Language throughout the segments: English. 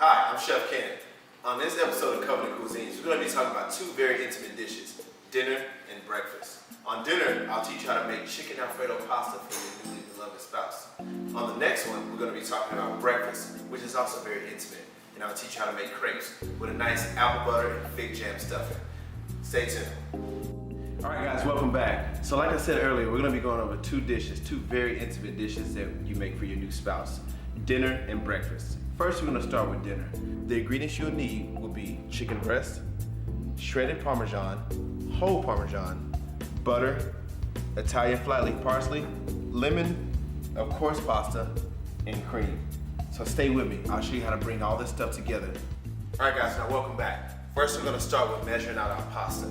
Hi, I'm Chef Ken. On this episode of Covenant Cuisines, we're going to be talking about two very intimate dishes, dinner and breakfast. On dinner, I'll teach you how to make chicken Alfredo pasta for your newly beloved spouse. On the next one, we're going to be talking about breakfast, which is also very intimate, and I'll teach you how to make crepes with a nice apple butter and fig jam stuffing. Stay tuned. Alright guys, welcome back. So like I said earlier, we're going to be going over two dishes, two very intimate dishes that you make for your new spouse, dinner and breakfast. First, we're going to start with dinner. The ingredients you'll need will be chicken breast, shredded Parmesan, whole Parmesan, butter, Italian flat leaf parsley, lemon, of course pasta, and cream. So stay with me. I'll show you how to bring all this stuff together. Alright guys, now welcome back. First, we're going to start with measuring out our pasta.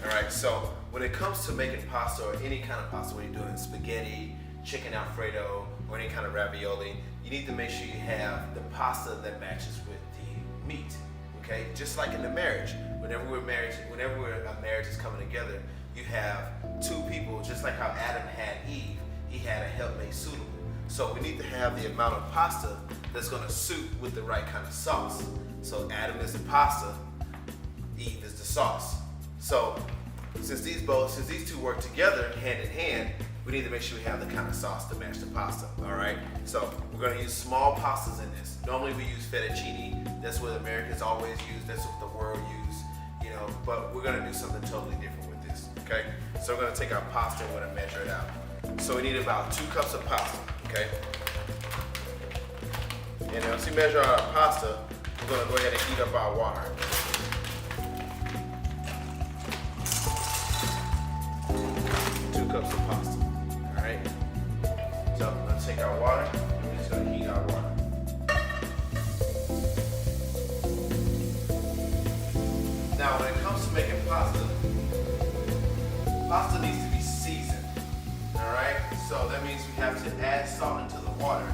Alright, so when it comes to making pasta or any kind of pasta, when you're doing spaghetti, chicken Alfredo, or any kind of ravioli, you need to make sure you have the pasta that matches with the meat, okay? Just like in the marriage, whenever a marriage is coming together, you have two people, just like how Adam had Eve, he had a helpmate suitable. So we need to have the amount of pasta that's gonna suit with the right kind of sauce. So Adam is the pasta, Eve is the sauce. So since these two work together hand in hand, we need to make sure we have the kind of sauce to match the pasta, all right? So we're gonna use small pastas in this. Normally we use fettuccine. That's what Americans always use. That's what the world use, you know, but we're gonna do something totally different with this, okay? So we're gonna take our pasta and we're gonna measure it out. So we need about 2 cups of pasta, okay? And once we measure out our pasta, we're gonna go ahead and heat up our water. Cups of pasta. Alright? So I'm going to take our water and we're just going to heat our water. Now when it comes to making pasta, pasta needs to be seasoned. Alright? So that means we have to add salt into the water.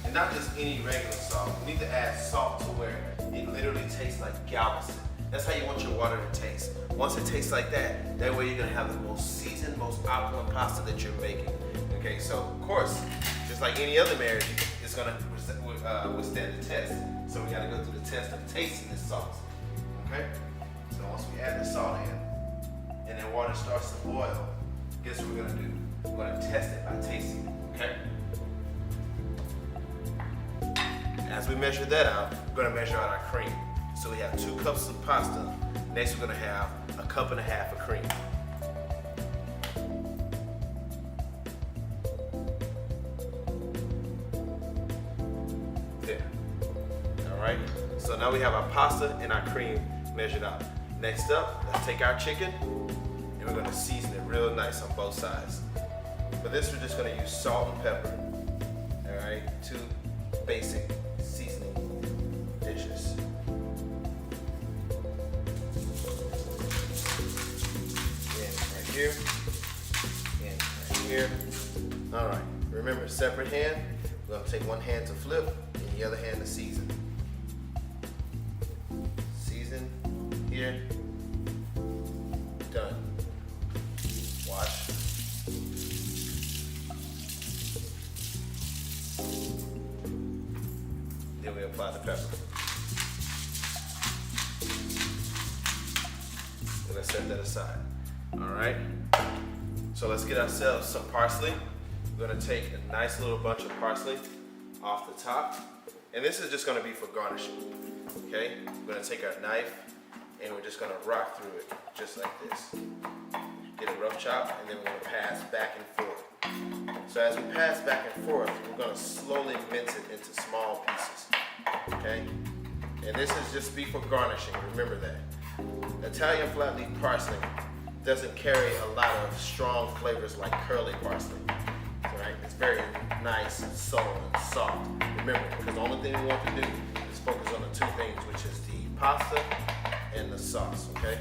And not just any regular salt. We need to add salt to where it literally tastes like Galveston. That's how you want your water to taste. Once it tastes like that, that way you're gonna have the most seasoned, most optimal pasta that you're making. Okay, so of course, just like any other marriage, it's gonna withstand the test. So we gotta go through the test of tasting this sauce. Okay? So once we add the salt in, and then water starts to boil, guess what we're gonna do? We're gonna test it by tasting it, okay? As we measure that out, we're gonna measure out our cream. So we have 2 cups of pasta. Next we're gonna have 1.5 cups of cream. There. All right. So now we have our pasta and our cream measured out. Next up, let's take our chicken and we're gonna season it real nice on both sides. For this, we're just gonna use salt and pepper. All right, 2 basic seasoning dishes. Here and right here. All right, remember, separate hand. We're gonna take one hand to flip and the other hand to season. Season here, done. Wash. Then we apply the pepper. We're gonna set that aside. All right, so let's get ourselves some parsley. We're gonna take a nice little bunch of parsley off the top, and this is just gonna be for garnishing, okay? We're gonna take our knife, and we're just gonna rock through it, just like this. Get a rough chop, and then we're gonna pass back and forth. So as we pass back and forth, we're gonna slowly mince it into small pieces, okay? And this is just be for garnishing, remember that. Italian flat leaf parsley doesn't carry a lot of strong flavors like curly parsley. Right? It's very nice and subtle and soft. Remember, because the only thing we want to do is focus on the 2 things, which is the pasta and the sauce, okay?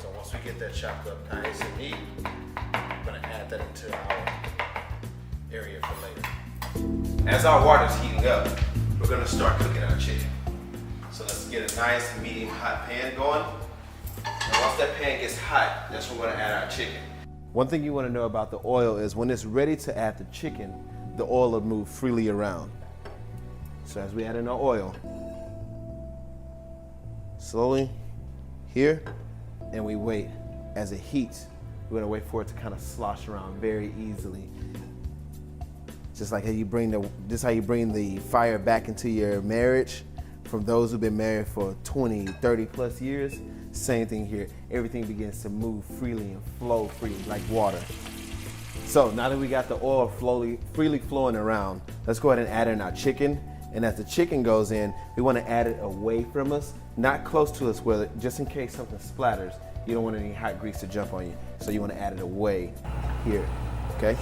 So once we get that chopped up nice and neat, I'm gonna add that into our area for later. As our water's heating up, we're gonna start cooking our chicken. So let's get a nice medium hot pan going. And once that pan gets hot, that's when we're gonna add our chicken. One thing you wanna know about the oil is when it's ready to add the chicken, the oil will move freely around. So as we add in our oil, slowly here, and we wait. As it heats, we're gonna wait for it to kind of slosh around very easily. Just like how you bring the fire back into your marriage. From those who've been married for 20, 30 plus years, same thing here. Everything begins to move freely and flow freely like water. So now that we got the oil freely flowing around, let's go ahead and add in our chicken. And as the chicken goes in, we want to add it away from us, not close to us, just in case something splatters. You don't want any hot grease to jump on you. So you want to add it away here, okay?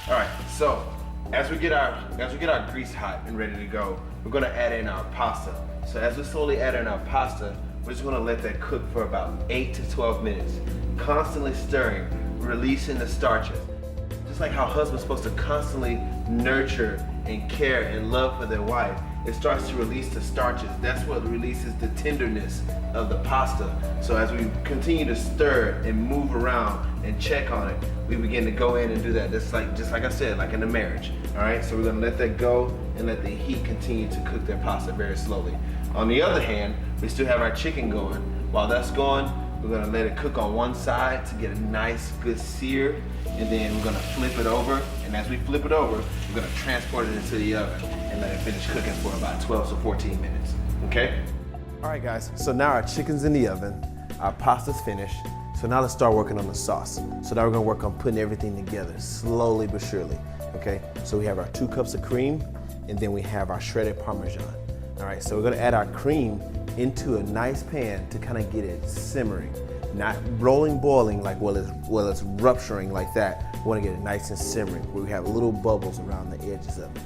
All right, so as we get our grease hot and ready to go, we're gonna add in our pasta. So as we slowly add in our pasta, we're just gonna let that cook for about 8 to 12 minutes, constantly stirring, releasing the starches. Just like how husbands supposed to constantly nurture and care and love for their wife, it starts to release the starches. That's what releases the tenderness of the pasta. So as we continue to stir and move around and check on it, we begin to go in and do that. Just like I said, like in a marriage. All right, so we're gonna let that go and let the heat continue to cook their pasta very slowly. On the other hand, we still have our chicken going. While that's going, we're gonna let it cook on one side to get a nice, good sear, and then we're gonna flip it over. And as we flip it over, we're gonna transport it into the oven and let it finish cooking for about 12 to 14 minutes, okay? All right, guys, so now our chicken's in the oven, our pasta's finished, so now let's start working on the sauce. So now we're gonna work on putting everything together, slowly but surely, okay? So we have our 2 cups of cream, and then we have our shredded Parmesan. All right, so we're gonna add our cream into a nice pan to kind of get it simmering, not boiling like while it's rupturing like that. We wanna get it nice and simmering, where we have little bubbles around the edges of it.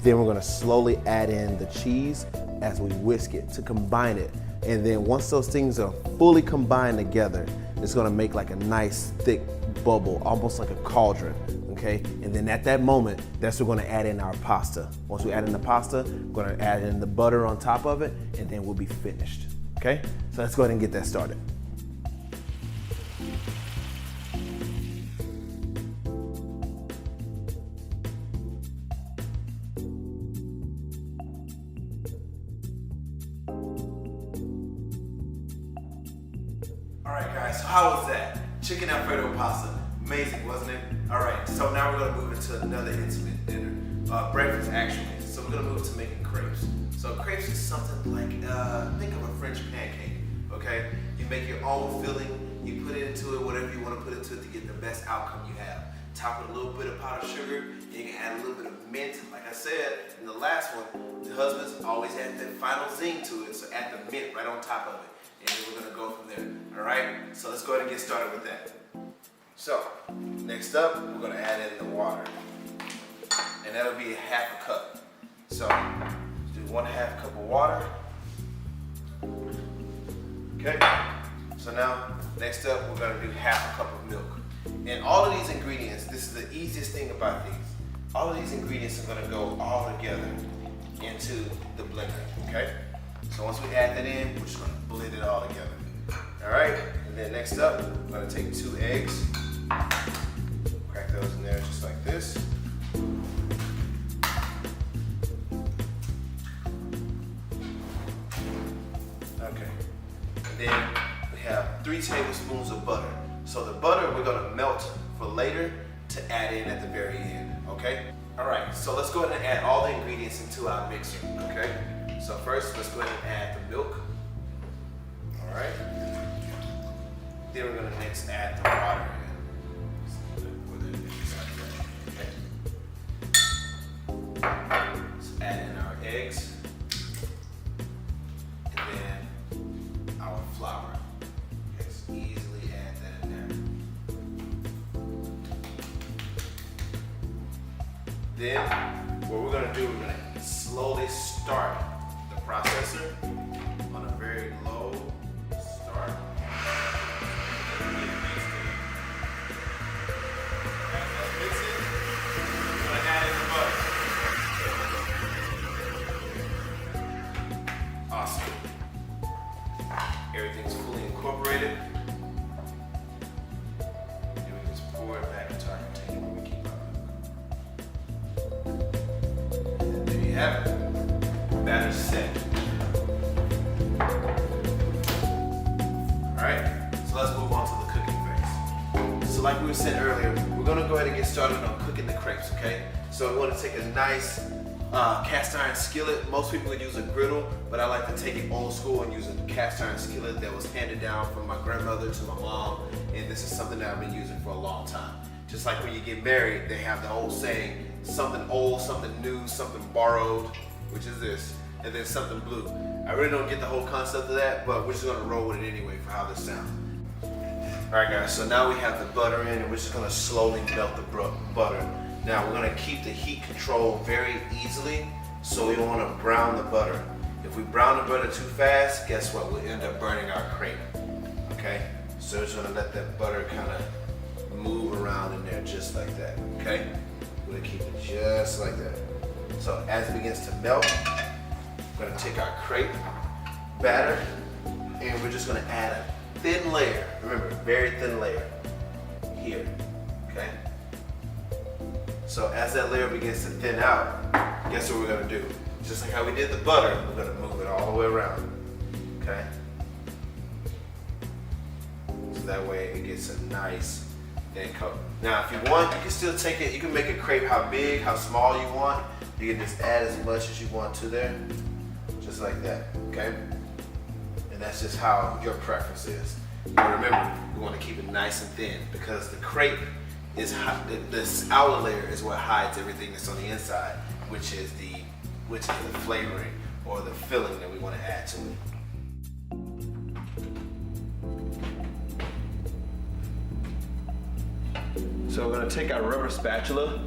Then we're gonna slowly add in the cheese as we whisk it to combine it. And then once those things are fully combined together, it's gonna make like a nice thick bubble, almost like a cauldron, okay? And then at that moment, that's when we're gonna add in our pasta. Once we add in the pasta, we're gonna add in the butter on top of it, and then we'll be finished, okay? So let's go ahead and get that started. All right, guys, so how was that? Chicken Alfredo pasta, amazing, wasn't it? All right, so now we're gonna move into another intimate dinner, breakfast actually. So we're gonna move to making crepes. So crepes is something like, think of a French pancake, okay? You make your own filling, you put it into it, whatever you wanna put into it to get the best outcome you have. Top with a little bit of powdered sugar, and you can add a little bit of mint. Like I said in the last one, the husbands always add that final zing to it, so add the mint right on top of it. And then we're gonna go from there, all right? So let's go ahead and get started with that. So, next up, we're gonna add in the water. And that'll be 1/2 cup. So, do 1/2 cup of water. Okay, so now, next up, we're gonna do 1/2 cup of milk. And all of these ingredients, this is the easiest thing about these. All of these ingredients are gonna go all together into the blender, okay? So once we add that in, we're just gonna blend it all together. All right, and then next up, we're gonna take 2 eggs, crack those in there just like this. Okay, and then we have 3 tablespoons of butter. So the butter we're gonna melt for later to add in at the very end, okay? All right, so let's go ahead and add all the ingredients into our mixer, okay? So first, let's go ahead and add the milk. All right. Then we're gonna next add the water in. Okay. Let's add in our eggs. And then our flour. Let's easily add that in there. Then, what we're gonna do, we're gonna slowly start the processor on a very low start. Awesome. Everything's fully incorporated. And we just pour it back into our container where we keep have it. Batter's set. Alright, so let's move on to the cooking phase. So like we were saying earlier, we're gonna go ahead and get started on cooking the crepes, okay? So we wanna take a nice cast iron skillet. Most people would use a griddle, but I like to take it old school and use a cast iron skillet that was handed down from my grandmother to my mom, and this is something that I've been using for a long time. Just like when you get married, they have the old saying, something old, something new, something borrowed, which is this, and then something blue. I really don't get the whole concept of that, but we're just gonna roll with it anyway for how this sounds. All right guys, so now we have the butter in, and we're just gonna slowly melt the butter. Now we're gonna keep the heat control very easily, so we don't wanna brown the butter. If we brown the butter too fast, guess what? We'll end up burning our crepe, okay? So we're just gonna let that butter kinda move around in there just like that, okay? We're gonna keep it just like that. So as it begins to melt, we're gonna take our crepe batter, and we're just gonna add a thin layer. Remember, very thin layer here, okay? So as that layer begins to thin out, guess what we're gonna do? Just like how we did the butter, we're gonna move it all the way around, okay? So that way it gets a nice thin coat. Now if you want, you can still take it, you can make a crepe how big, how small you want. You can just add as much as you want to there, just like that, okay? And that's just how your preference is. But remember, you wanna keep it nice and thin because the crepe is this outer layer is what hides everything that's on the inside, which is the flavoring or the filling that we want to add to it. So we're going to take our rubber spatula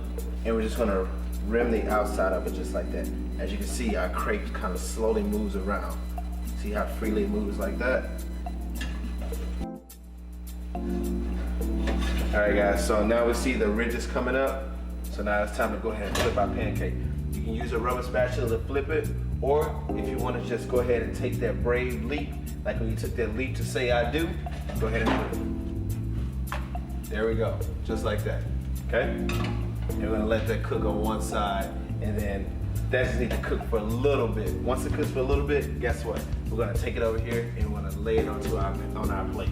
and we're just going to rim the outside of it just like that. As you can see, our crepe kind of slowly moves around. See how freely it moves like that? All right guys, so now we see the ridges coming up. So now it's time to go ahead and flip our pancake. You can use a rubber spatula to flip it, or if you want to just go ahead and take that brave leap, like when you took that leap to say I do, go ahead and flip it. There we go, just like that, okay? And we're gonna let that cook on one side, and then that just needs to cook for a little bit. Once it cooks for a little bit, guess what? We're gonna take it over here and we're gonna lay it on our plate.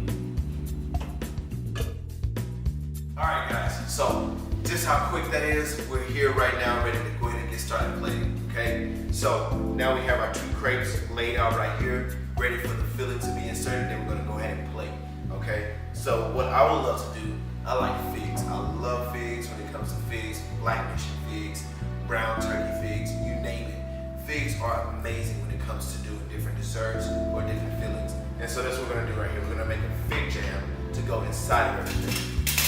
All right guys, so just how quick that is, we're here right now ready to go ahead and get started plating, okay? So now we have our two crepes laid out right here, ready for the filling to be inserted, then we're gonna go ahead and plate, okay? So what I would love to do, I like figs. I love figs when it comes to figs, black mission figs, brown turkey figs, you name it. Figs are amazing when it comes to doing different desserts or different fillings. And so that's what we're gonna do right here. We're gonna make a fig jam to go inside of everything,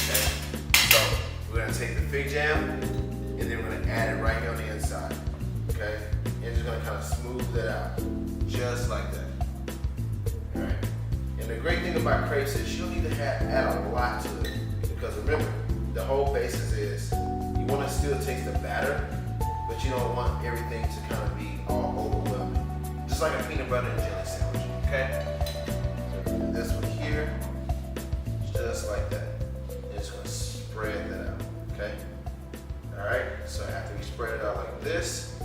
okay? So we're gonna take the fig jam and then we're gonna add it right here on the inside, okay? And just gonna kind of smooth that out, just like that, all right? And the great thing about crepes is you don't need to add a lot to it because remember, the whole basis is you wanna still taste the batter, but you don't want everything to kind of be all overwhelming. Just like a peanut butter and jelly sandwich, okay? So this one here, just like that. And just gonna spread that out, okay? All right, so after we spread it out like this,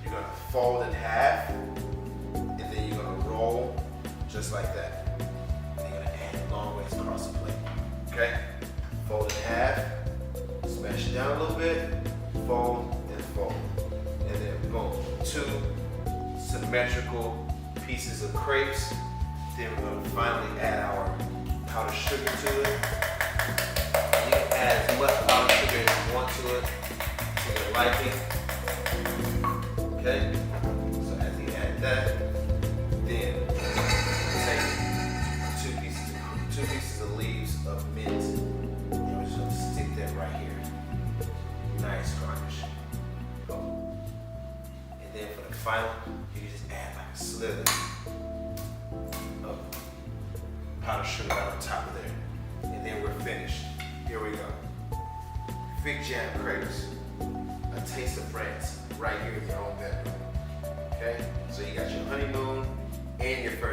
you're gonna fold in half, and then you're gonna roll just like that. And you're gonna add it long ways across the plate, okay? Fold in half, smash it down a little bit, fold and fold. And then boom, two symmetrical pieces of crepes. Then we're gonna finally add our powdered sugar to it. You can add as much powdered sugar as you want to it, to your liking. Okay? So as you add that, then take two pieces of leaves of mint, and we're just gonna stick that right here. Nice garnish. Boom. And then for the final, you can just add like a slither of powdered sugar right on top of there. And then we're finished. Here we go. Fig jam crepes. A taste of France right here in your own bedroom. Okay? So you got your honeymoon and your first